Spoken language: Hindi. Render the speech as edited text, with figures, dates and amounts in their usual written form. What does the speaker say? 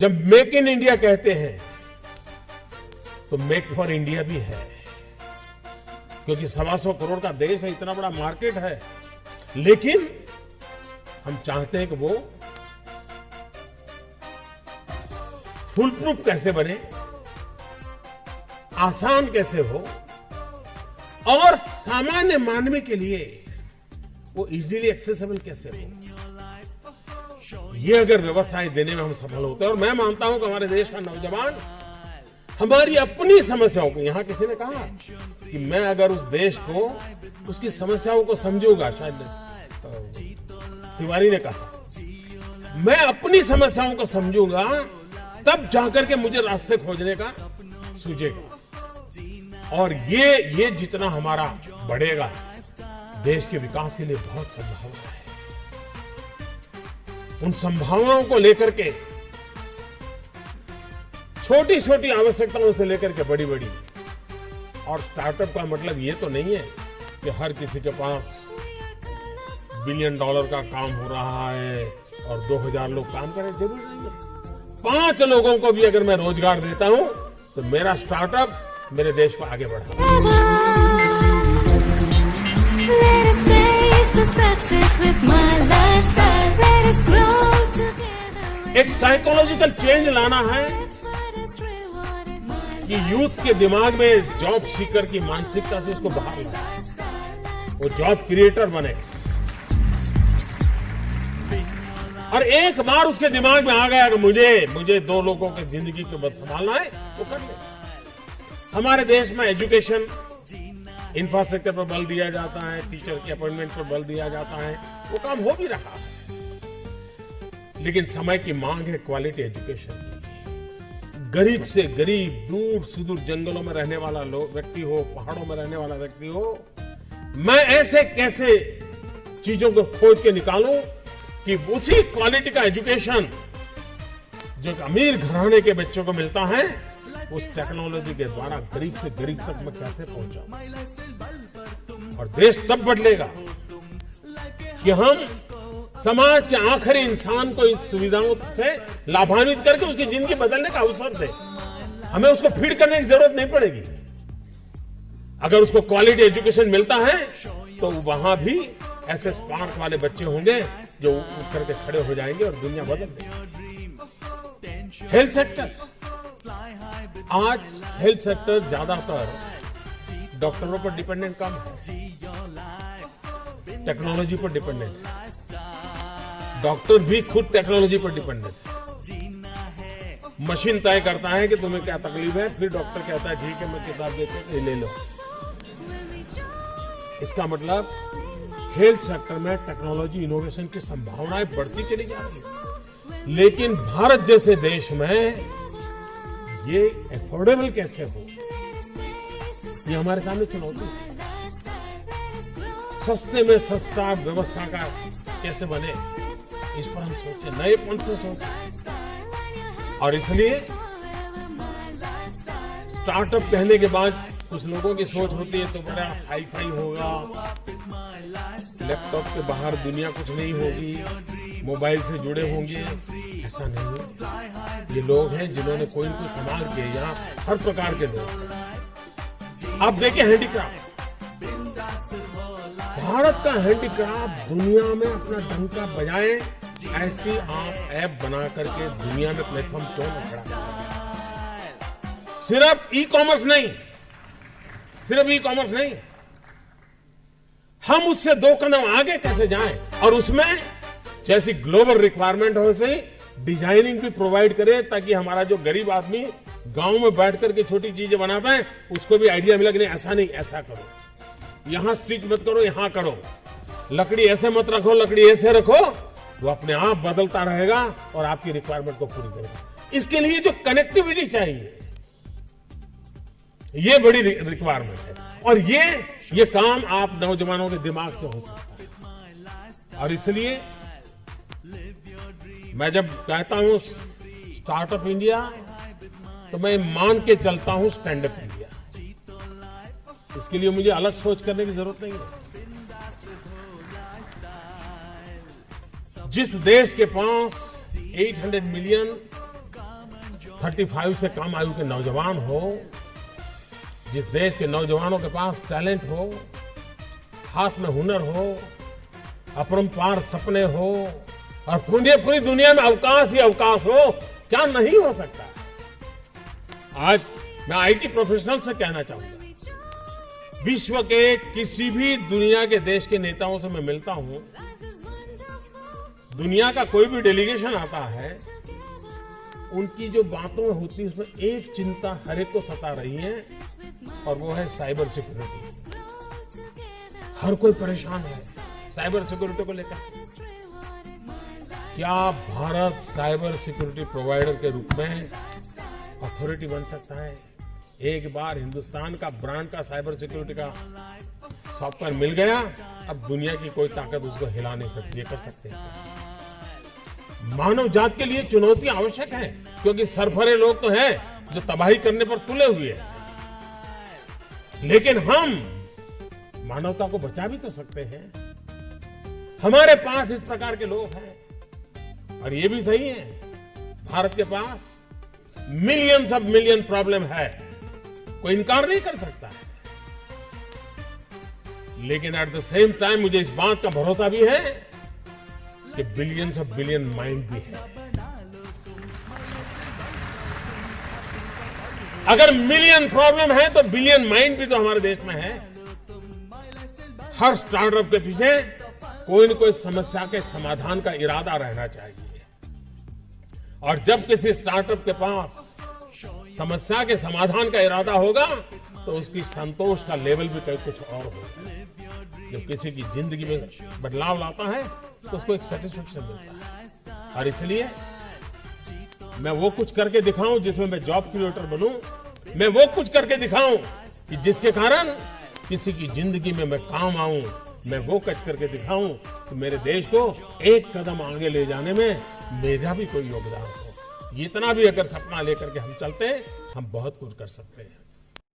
जब मेक इन इंडिया कहते हैं तो मेक फॉर इंडिया भी है, क्योंकि 125 करोड़ का देश है, इतना बड़ा मार्केट है। लेकिन हम चाहते हैं कि वो फुल प्रूफ कैसे बने, आसान कैसे हो और सामान्य मानव के लिए वो इजीली एक्सेसिबल कैसे हो। ये अगर व्यवस्थाएं देने में हम सफल होते हैं, और मैं मानता हूं कि हमारे देश का नौजवान हमारी अपनी समस्याओं को, यहां किसी ने कहा कि मैं अगर उस देश को उसकी समस्याओं को समझूंगा, शायद तिवारी ने कहा, मैं अपनी समस्याओं को समझूंगा तब जाकर के मुझे रास्ते खोजने का सूझेगा। और ये जितना हमारा बढ़ेगा, देश के विकास के लिए बहुत संभावना है। उन संभावनाओं को लेकर के छोटी छोटी आवश्यकताओं से लेकर के बड़ी बड़ी, और स्टार्टअप का मतलब ये तो नहीं है कि हर किसी के पास $1 बिलियन का काम हो रहा है और 2000 लोग काम करें, जरूर नहीं है। 5 लोगों को भी अगर मैं रोजगार देता हूं तो मेरा स्टार्टअप मेरे देश को आगे बढ़ाता है। एक साइकोलॉजिकल चेंज लाना है कि यूथ के दिमाग में जॉब सीकर की मानसिकता से उसको बाहर लाए, वो जॉब क्रिएटर बने। और एक बार उसके दिमाग में आ गया कि मुझे 2 लोगों की जिंदगी को बस संभालना है, वो कर ले। हमारे देश में एजुकेशन इंफ्रास्ट्रक्चर पर बल दिया जाता है, टीचर के अपॉइंटमेंट पर बल दिया जाता है, वो काम हो भी रहा है। लेकिन समय की मांग है क्वालिटी एजुकेशन की। गरीब से गरीब, दूर सुदूर जंगलों में रहने वाला व्यक्ति हो, पहाड़ों में रहने वाला व्यक्ति हो, मैं ऐसे कैसे चीजों को खोज के निकालूं कि उसी क्वालिटी का एजुकेशन जो अमीर घराने के बच्चों को मिलता है, उस टेक्नोलॉजी के द्वारा गरीब से गरीब तक मैं कैसे पहुंचाऊं। और देश तब बदलेगा कि हम समाज के आखिरी इंसान को इस सुविधाओं से लाभान्वित करके उसकी जिंदगी बदलने का अवसर दे। हमें उसको फीड करने की जरूरत नहीं पड़ेगी। अगर उसको क्वालिटी एजुकेशन मिलता है तो वहां भी ऐसे स्पार्क वाले बच्चे होंगे जो उठ करके खड़े हो जाएंगे और दुनिया बदल देगी। हेल्थ सेक्टर, आज हेल्थ सेक्टर ज्यादातर डॉक्टरों पर डिपेंडेंट कम है, टेक्नोलॉजी पर डिपेंडेंट है। डॉक्टर भी खुद टेक्नोलॉजी पर डिपेंडेंट है। मशीन तय करता है कि तुम्हें क्या तकलीफ है, फिर डॉक्टर कहता है ठीक है, मैं किताब देते हैं, ले लो। इसका मतलब हेल्थ सेक्टर में टेक्नोलॉजी इनोवेशन की संभावनाएं बढ़ती चली जा रही है। लेकिन भारत जैसे देश में ये अफोर्डेबल कैसे हो, ये हमारे सामने चुनौती है। सस्ते में सस्ता व्यवस्था का कैसे बने, इस पर हम सोचें, नएपन से सोचें। और इसलिए स्टार्टअप कहने के बाद कुछ लोगों की सोच होती है तो बड़ा हाई फाई होगा, लैपटॉप के बाहर दुनिया कुछ नहीं होगी, मोबाइल से जुड़े होंगे। ऐसा नहीं है। ये लोग हैं जिन्होंने कोई न कोई कमाल किया। यहाँ हर प्रकार के लोग हैं। आप देखिए हैंडीक्राफ्ट, भारत का हैंडीक्राफ्ट दुनिया में अपना डंका बजाए, ऐसी आप ऐप बना करके दुनिया में प्लेटफॉर्म क्यों न खड़ा करें। सिर्फ ई कॉमर्स नहीं, हम उससे 2 कदम आगे कैसे जाएं और उसमें जैसी ग्लोबल रिक्वायरमेंट हो वैसे डिजाइनिंग भी प्रोवाइड करें, ताकि हमारा जो गरीब आदमी गांव में बैठ करके छोटी चीजें बनाता है उसको भी आइडिया मिला कि नहीं, ऐसा नहीं, ऐसा करो, यहां स्टिच मत करो, यहां करो, लकड़ी ऐसे मत रखो, लकड़ी ऐसे रखो। वो अपने आप बदलता रहेगा और आपकी रिक्वायरमेंट को पूरी करेगा। इसके लिए जो कनेक्टिविटी चाहिए, ये बड़ी रिक्वायरमेंट है। और ये काम आप नौजवानों के दिमाग से हो सकता है। और इसलिए मैं जब कहता हूं स्टार्टअप इंडिया, तो मैं मान के चलता हूं स्टैंड अप इंडिया। इसके लिए मुझे अलग सोच करने की जरूरत नहीं है। जिस देश के पास 800 मिलियन 35 से कम आयु के नौजवान हो, जिस देश के नौजवानों के पास टैलेंट हो, हाथ में हुनर हो, अपरंपार सपने हो और पूरी दुनिया में अवकाश ही अवकाश हो, क्या नहीं हो सकता। आज मैं आईटी प्रोफेशनल से कहना चाहूंगा, विश्व के किसी भी दुनिया के देश के नेताओं से मैं मिलता हूं, दुनिया का कोई भी डेलीगेशन आता है, उनकी जो बातों होती है उसमें एक चिंता हर एक को सता रही है और वो है साइबर सिक्योरिटी। हर कोई परेशान है साइबर सिक्योरिटी को लेकर। क्या भारत साइबर सिक्योरिटी प्रोवाइडर के रूप में अथॉरिटी बन सकता है? एक बार हिंदुस्तान का ब्रांड का साइबर सिक्योरिटी का सॉफ्टवेयर मिल गया, अब दुनिया की कोई ताकत उसको हिला नहीं सकती। ये कर सकते हैं। मानव जात के लिए चुनौती आवश्यक है, क्योंकि सरफरे लोग तो हैं जो तबाही करने पर तुले हुए हैं, लेकिन हम मानवता को बचा भी तो सकते हैं। हमारे पास इस प्रकार के लोग हैं और ये भी सही है, भारत के पास मिलियंस ऑफ मिलियन प्रॉब्लम है, कोई इनकार नहीं कर सकता है। लेकिन एट द सेम टाइम मुझे इस बात का भरोसा भी है कि बिलियंस ऑफ बिलियन माइंड भी है। अगर मिलियन प्रॉब्लम है तो बिलियन माइंड भी तो हमारे देश में है। हर स्टार्टअप के पीछे कोई न कोई समस्या के समाधान का इरादा रहना चाहिए, और जब किसी स्टार्टअप के पास समस्या के समाधान का इरादा होगा तो उसकी संतोष का लेवल भी कहीं कुछ और होगा। जब किसी की जिंदगी में बदलाव लाता है तो उसको एक सेटिस्फेक्शन मिलता है। और इसलिए मैं वो कुछ करके दिखाऊं जिसमें मैं जॉब क्रिएटर बनूं, मैं वो कुछ करके दिखाऊं कि जिसके कारण किसी की जिंदगी में मैं काम आऊं, मैं वो कुछ करके दिखाऊं कि मेरे देश को एक कदम आगे ले जाने में मेरा भी कोई योगदान हो। इतना भी अगर सपना लेकर के हम चलते हैं, हम बहुत कुछ कर सकते हैं।